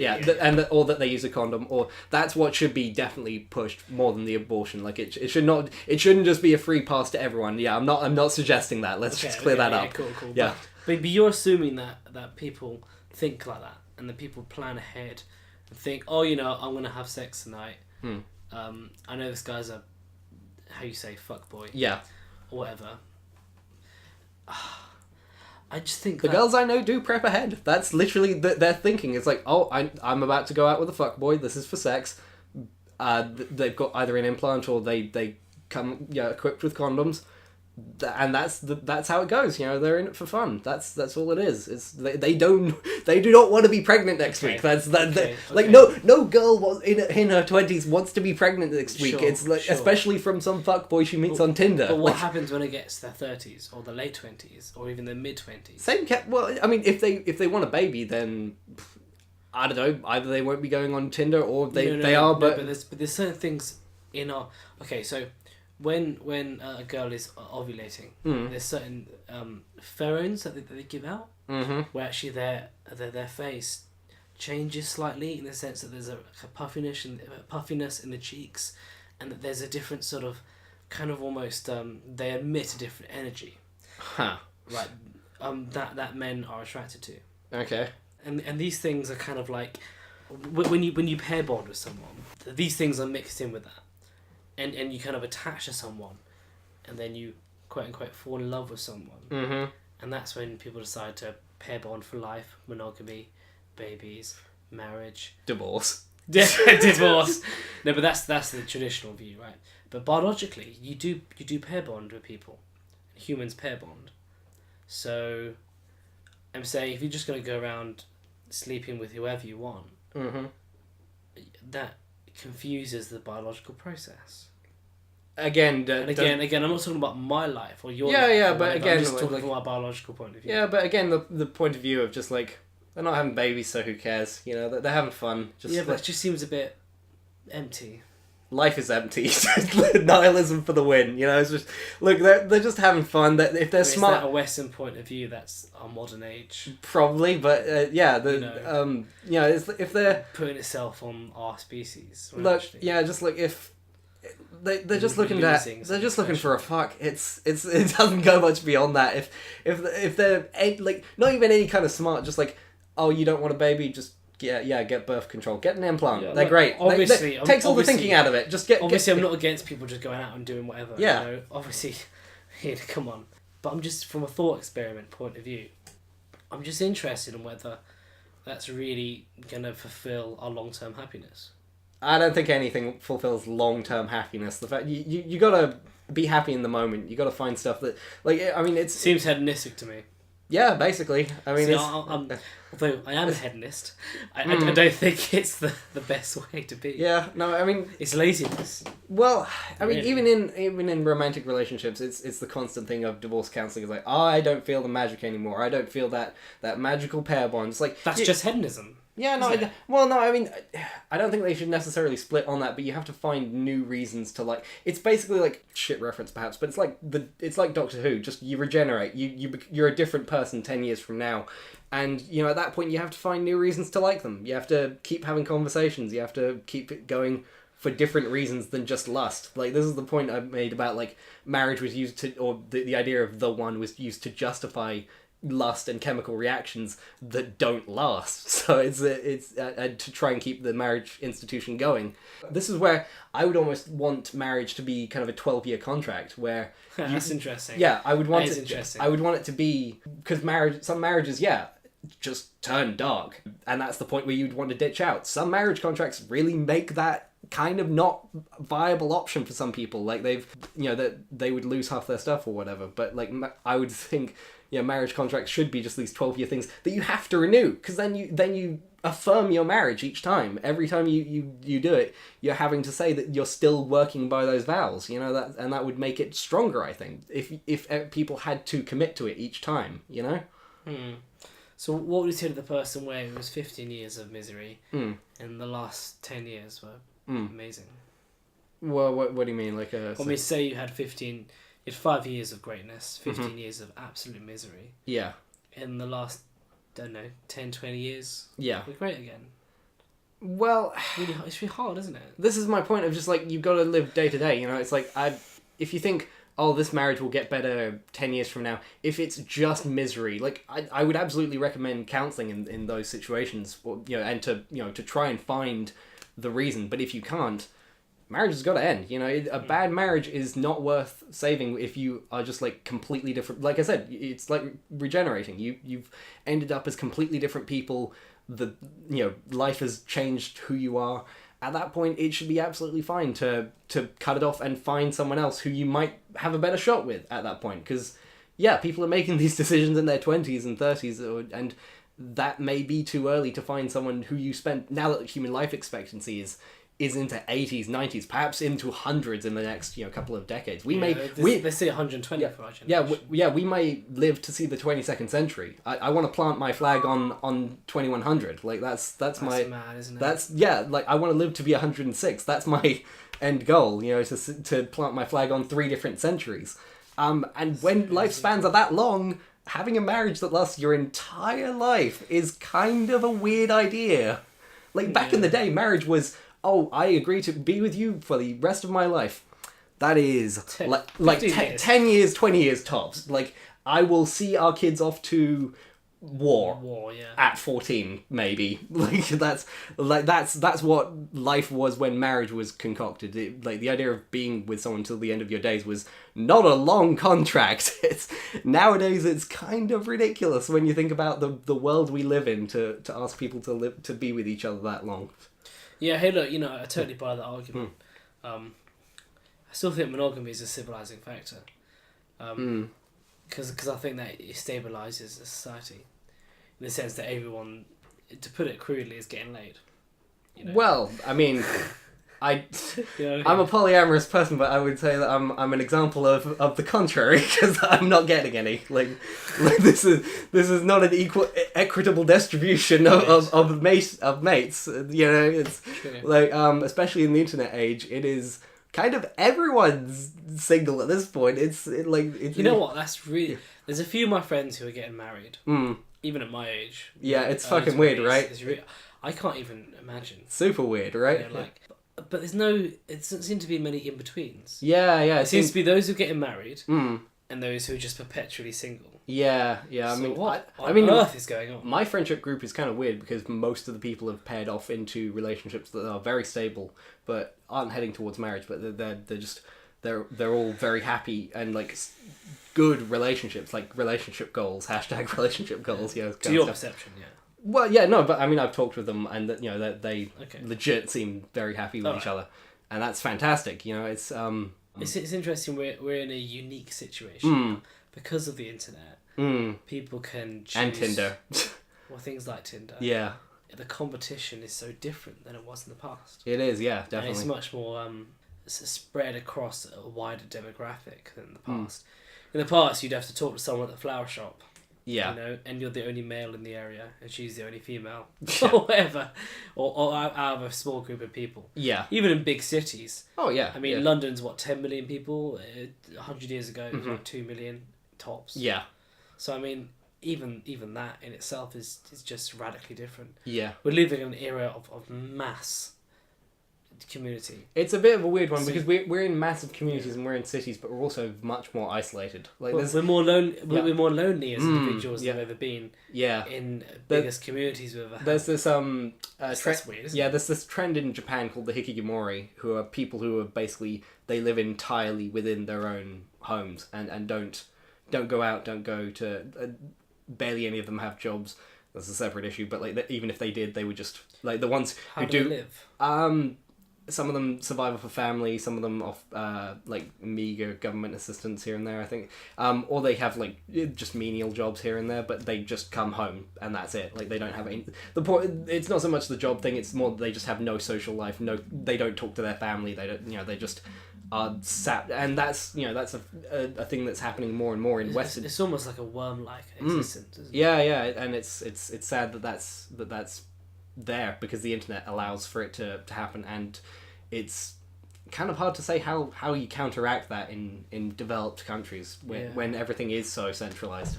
or that they use a condom, or that's what should be definitely pushed more than the abortion. Like it shouldn't just be a free pass to everyone. Yeah, I'm not suggesting that. Let's just clear that up. Cool. Yeah. But you're assuming that people think like that, and that people plan ahead and think, oh, you know, I'm gonna have sex tonight. I know this guy's a, how you say, fuckboy. Yeah. Or whatever. I just think the girls I know do prep ahead. That's literally their thinking. It's like, oh, I'm about to go out with a fuckboy. This is for sex. They've got either an implant or they come equipped with condoms. And that's how it goes. You know, they're in it for fun. That's all it is. It's they do not want to be pregnant next week. Like no girl in her 20s wants to be pregnant next week. It's like especially from some fuckboy she meets on Tinder. But what happens when it gets to their 30s or the late 20s or even the mid 20s? Well, I mean, if they want a baby, then I don't know. Either they won't be going on Tinder or they are. But there's certain things in our so. When a girl is ovulating, there's certain pheromones that they give out, where actually their face changes slightly in the sense that there's a puffiness in the cheeks, and that there's a different sort of kind of almost they emit a different energy, right? That men are attracted to. Okay. And these things are kind of like when you pair bond with someone, these things are mixed in with that. And you kind of attach to someone, and then you quote unquote fall in love with someone, and that's when people decide to pair bond for life, monogamy, babies, marriage, divorce. Divorce. No, but that's the traditional view, right? But biologically, you do pair bond with people. Humans pair bond. So, I'm saying if you're just going to go around sleeping with whoever you want, that confuses the biological process. Again, I'm not talking about my life or your life. Yeah, but again, I'm just talking from my biological point of view. Yeah, but again, the point of view of just like they're not having babies, so who cares? You know, they're having fun. But it just seems a bit empty. Life is empty. Nihilism for the win. You know, it's just look. They're just having fun. That if they're smart. Is that a Western point of view? That's our modern age. Probably, but if they're putting itself on our species. Look, just like if they're just looking for a fuck. It doesn't go much beyond that. If they're like not even any kind of smart, just like you don't want a baby, just. Get birth control. Get an implant. They're great. Obviously, takes all the thinking out of it. Just get. Obviously, I'm not against people just going out and doing whatever. Yeah. You know? Obviously, come on. But I'm just from a thought experiment point of view. I'm just interested in whether that's really gonna fulfill our long-term happiness. I don't think anything fulfills long-term happiness. The fact you gotta be happy in the moment. You gotta find stuff that it seems hedonistic to me. Yeah, basically. I mean, although I am a hedonist, I don't think it's the best way to be. Yeah, no, I mean it's laziness. Well, I mean, even in romantic relationships, it's the constant thing of divorce counselling. It's like, I don't feel the magic anymore. I don't feel that magical pair bond. It's like that's just hedonism. Yeah, no. I mean, I don't think they should necessarily split on that, but you have to find new reasons to like. It's basically like shit reference, perhaps, but it's like Doctor Who. Just you regenerate. You're a different person 10 years from now, and at that point you have to find new reasons to like them. You have to keep having conversations. You have to keep it going for different reasons than just lust. Like this is the point I made about like marriage was used to, or the idea of the one was used to justify lust and chemical reactions that don't last. So it's to try and keep the marriage institution going. This is where I would almost want marriage to be kind of a 12-year contract where that's interesting. Yeah, I would want it. Interesting. I would want it to be because some marriages just turn dark, and that's the point where you'd want to ditch out. Some marriage contracts really make that kind of not viable option for some people. Like that they would lose half their stuff or whatever. But like I would think. Marriage contracts should be just these 12-year things that you have to renew, because then you affirm your marriage each time. Every time you do it, you're having to say that you're still working by those vows. That would make it stronger, I think, if people had to commit to it each time. So what would you say to the person where it was 15 years of misery and the last 10 years were amazing? Well, what do you mean? Like say you had 5 years of greatness, 15 years of absolute misery. Yeah. In the last, 10, 20 years. Yeah. We're great again. Well, it's really hard, isn't it? This is my point of just like, you've got to live day to day, It's like, if you think, this marriage will get better 10 years from now, if it's just misery, like, I would absolutely recommend counselling in those situations, and to try and find the reason. But if you can't, marriage has got to end. A bad marriage is not worth saving if you are just like completely different. Like I said, it's like regenerating. You've ended up as completely different people. Life has changed who you are, at that point it should be absolutely fine to cut it off and find someone else who you might have a better shot with at that point. Because, yeah, people are making these decisions in their 20s and 30s, and that may be too early to find someone who you spent... Now that human life expectancy is into 80s, 90s, perhaps into hundreds in the next couple of decades. They say 120 for our generation. We may live to see the 22nd century. I want to plant my flag on 2100. Like that's my mad, isn't it? Like I want to live to be 106. That's my end goal. To plant my flag on 3 different centuries. And when lifespans are that long, having a marriage that lasts your entire life is kind of a weird idea. Like back in the day, marriage was, oh, I agree to be with you for the rest of my life. That is 10 years, 20 years tops. Like, I will see our kids off to war yeah. at 14, maybe. That's what life was when marriage was concocted. The idea of being with someone till the end of your days was not a long contract. Nowadays it's kind of ridiculous when you think about the world we live in to ask people to be with each other that long. Yeah, hey look, I totally buy that argument. I still think monogamy is a civilizing factor. Because I think that it stabilises a society. In the sense that everyone, to put it crudely, is getting laid. Well, I mean... I'm a polyamorous person, but I would say that I'm an example of the contrary, because I'm not getting any. Like this is not an equitable distribution of mates. It's True. like especially in the internet age, it is kind of everyone's single at this point. It's you know what? That's really. There's a few of my friends who are getting married, even at my age. Yeah, it's fucking weird, right? I can't even imagine. Super weird, right? But it doesn't seem to be many in-betweens. Yeah. It seems to be those who are getting married and those who are just perpetually single. Yeah. So what on earth is going on? My friendship group is kind of weird because most of the people have paired off into relationships that are very stable but aren't heading towards marriage. But they're all very happy and like good relationships, like relationship goals. # relationship goals. Yeah. To your perception, yeah. Well, yeah, no, but I mean, I've talked with them, and that they Okay. legit seem very happy with each other, and that's fantastic. It's It's interesting. We're in a unique situation because of the internet. People can choose, and Tinder. Well, things like Tinder. Yeah, The competition is so different than it was in the past. it is. Yeah, And definitely. it's much more spread across a wider demographic than in the past. In the past, you'd have to talk to someone at the flower shop. Yeah. And you're the only male in the area, and she's the only female, or whatever, or out of a small group of people. Yeah. Even in big cities. Oh yeah. I mean, yeah. London's 10 million people. 100 years ago, it was like 2 million tops. Yeah. So I mean, even that in itself is just radically different. Yeah. We're living in an era of mass community. It's a bit of a weird one because we're in massive communities and we're in cities, but we're also much more isolated. Like We're more lonely. Yeah. We're more lonely as individuals yeah. than we've ever been. Yeah. In biggest communities we've ever had. There's this That's weird, isn't it? there's this trend in Japan called the hikikomori, who are people who are basically they live entirely within their own homes and don't go out, don't go to barely any of them have jobs. That's a separate issue, but like even if they did, they would just like the ones How who do do they live? Some of them survive off a family, some of them off like meager government assistance here and there, I think. Or they have like just menial jobs here and there, but they just come home and that's it. Like they don't have any. The point, it's not so much the job thing; it's more they just have no social life. No, they don't talk to their family. They don't. They just are sat, and that's that's a thing that's happening more and more in Western. It's almost like a worm-like existence. Isn't it? Yeah, and it's sad that's there because the internet allows for it to happen, and it's kind of hard to say how you counteract that in developed countries when everything is so centralized.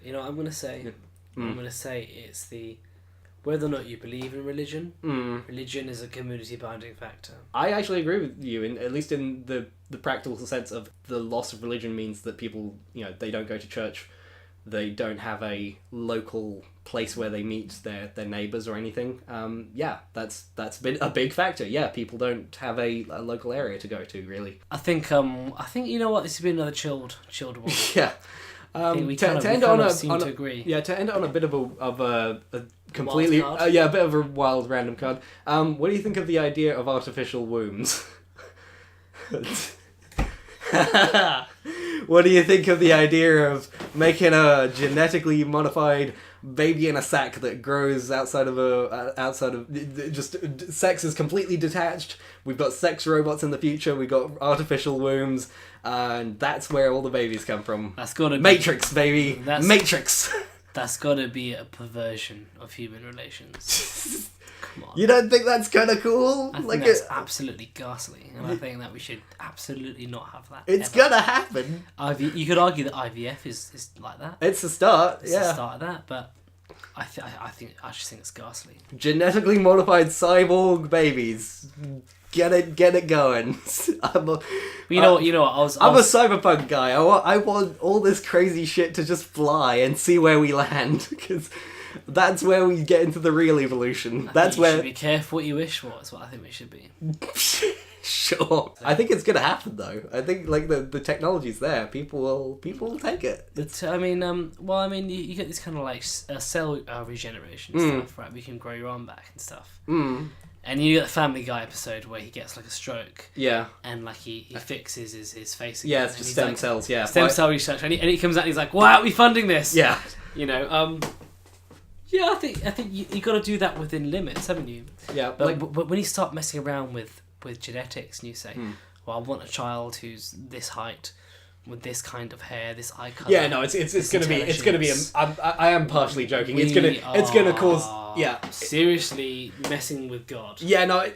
I'm gonna say it's the whether or not you believe in religion. Religion is a community binding factor. I actually agree with you, at least in the practical sense of the loss of religion means that people they don't go to church. They don't have a local place where they meet their neighbours or anything. That's been a big factor. Yeah, people don't have a local area to go to, really. I think you know what, this has been another chilled one. Yeah. I think we To kind end of on seem to agree. Yeah, to end on a bit of a completely Wild card? a bit of a wild random card. What do you think of the idea of artificial wombs? What do you think of the idea of making a genetically modified baby in a sack that grows outside of just sex is completely detached? We've got sex robots in the future. We've got artificial wombs, and that's where all the babies come from. That's gotta be Matrix, baby. Matrix. That's gotta be a perversion of human relations. Come on. You don't think that's kind of cool? I think that's absolutely ghastly, and I think that we should absolutely not have that. It's ever. gonna happen. You could argue that IVF is like that. It's the start. It's the start of that, but I just think it's ghastly. Genetically modified cyborg babies. Get it going. You know what? I'm a cyberpunk guy. I want all this crazy shit to just fly and see where we land, because that's where we get into the real evolution. That's where. You should be careful what you wish for. That's what I think we should be. Sure. I think it's gonna happen though. I think like the technology's there. People will take it. You get this kind of like cell regeneration stuff, right? We can grow your arm back and stuff. And you get the Family Guy episode where he gets like a stroke. Yeah. And like he fixes his face again. Yeah, it's just stem cells. Yeah. Stem cell research, and he comes out and he's like, "Why aren't we funding this?" Yeah. You know. Yeah, I think you got to do that within limits, haven't you? Yeah. But when you start messing around with genetics and you say, "Well, I want a child who's this height, with this kind of hair, this eye color." Yeah, no, it's gonna be. I am partially joking. It's gonna cause. Yeah. Seriously messing with God. Yeah, no.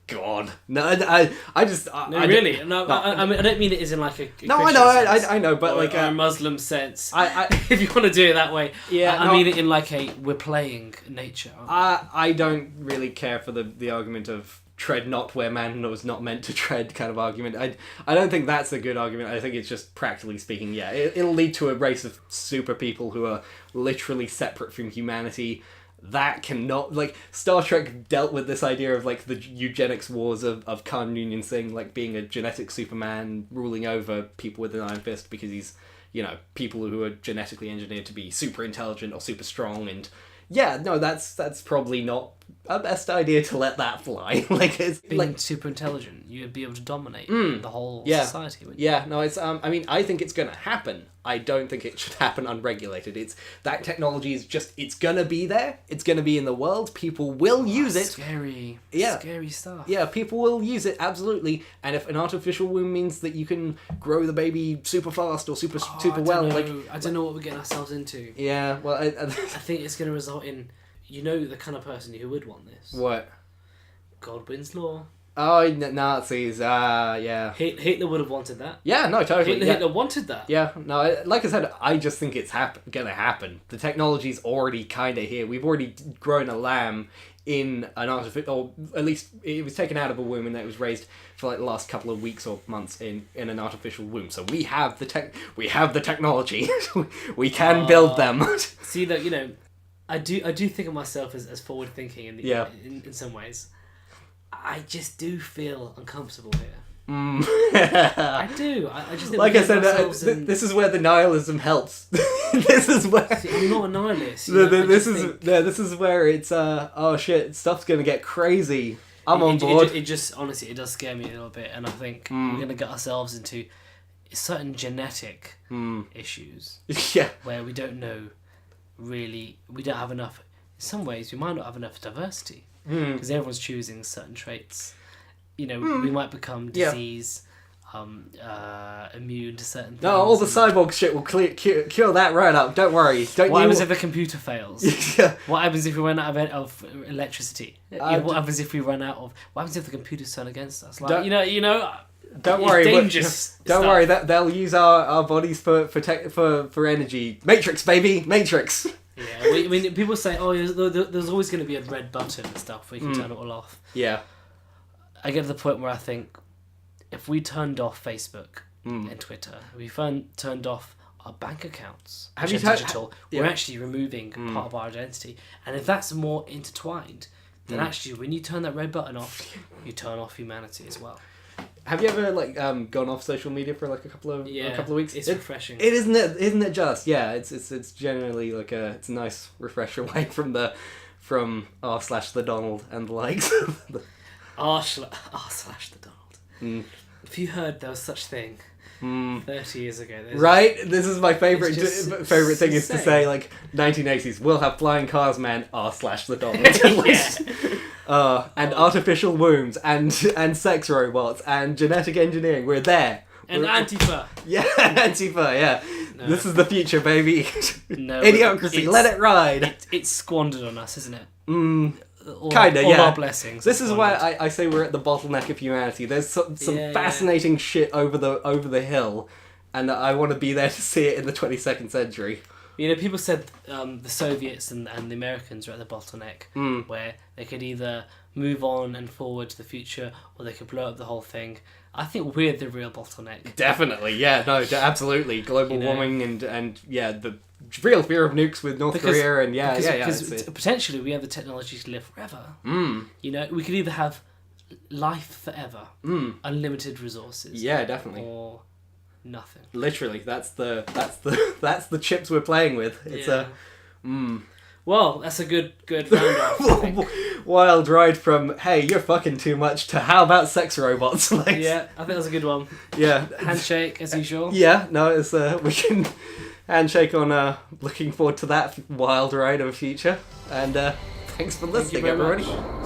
God. No, I just. No, really. No, I mean, I don't mean it as in like a no, I know, I know, but like a Muslim sense. I if you want to do it that way. Yeah, I mean it in like we're playing nature. I don't really care for the argument of tread not where man was not meant to tread kind of argument. I don't think that's a good argument. I think it's just practically speaking, yeah, it'll lead to a race of super people who are literally separate from humanity. That cannot, like, Star Trek dealt with this idea of, like, the eugenics wars of Khan Noonien Singh, like, being a genetic Superman ruling over people with an iron fist because he's, you know, people who are genetically engineered to be super intelligent or super strong, and yeah, no, that's probably not a best idea to let that fly. Like, it's being like super intelligent, you'd be able to dominate the whole society. Wouldn't you? Yeah, no, it's I mean, I think it's gonna happen. I don't think it should happen unregulated. It's that technology is just, it's gonna be there. It's gonna be in the world. People will use it. Scary stuff. Yeah, people will use it, absolutely. And if an artificial womb means that you can grow the baby super fast or super well, like I don't know what we're getting ourselves into. Yeah, well, I think it's gonna result in, you know, the kind of person who would want this. What? Godwin's law. Oh, Nazis, yeah. Hitler would have wanted that. Yeah, no, totally. Hitler wanted that. Yeah, no, like I said, I just think it's gonna happen. The technology's already kind of here. We've already grown a lamb in an artificial, or at least it was taken out of a womb and it was raised for like the last couple of weeks or months in an artificial womb. So we have the technology. We can build them. See that, you know, I do think of myself as forward thinking in some ways. I just do feel uncomfortable here. I do. I just think like I said, this is where the nihilism helps. This is where I'm not a nihilist. This is where it's oh shit, stuff's gonna get crazy. I'm on board. It just honestly, it does scare me a little bit, and I think we're gonna get ourselves into certain genetic issues. Yeah, where we don't know. Really, we don't have enough. In some ways, we might not have enough diversity because everyone's choosing certain traits. You know, we might become disease, immune to certain things. No, all the cyborg shit will cure that right up. Don't worry. What happens if the computer fails? Yeah. What happens if we run out of electricity? What happens if we run out of? What happens if the computers turn against us? Like, you know. Don't worry. Dangerous. Don't worry. They'll use our bodies for energy. Matrix, baby, Matrix. Yeah, I mean, people say, "Oh, there's always going to be a red button and stuff where you can turn it all off." Yeah. I get to the point where I think if we turned off Facebook and Twitter, if we turned off our bank accounts, which are digital, we're actually removing part of our identity. And if that's more intertwined, then actually, when you turn that red button off, you turn off humanity as well. Have you ever like gone off social media for like a couple of weeks? It's refreshing. It isn't it just? Yeah, it's generally like it's a nice refresher away from r/the Donald and the likes. r/the Donald. If you heard there was such thing 30 years ago, right? This is my favorite thing is to insane. say like 1980s. We'll have flying cars, man. r/the Donald. And artificial wombs and sex robots and genetic engineering. We're there. And Antifa. Yeah, Antifa. Yeah, No. This is the future, baby. No, Idiocracy. Let it ride. It's squandered on us, isn't it? Kinda, all yeah. our blessings. This is why I say we're at the bottleneck of humanity. There's some fascinating shit over the hill, and I want to be there to see it in the 22nd century. You know, people said the Soviets and the Americans were at the bottleneck, where they could either move on and forward to the future, or they could blow up the whole thing. I think we're the real bottleneck. Definitely, yeah, no, absolutely. Global warming and the real fear of nukes with North Korea and because potentially we have the technology to live forever. You know, we could either have life forever, unlimited resources, yeah, definitely, or nothing. Literally, that's the chips we're playing with. It's Well, that's a good round off. I think. Wild ride from hey, you're fucking too much to how about sex robots? Like, Yeah, I think that's a good one. Yeah, Handshake as usual. Yeah, no, it's we can handshake on looking forward to that wild ride of a future. And thanks for listening, very everybody. much.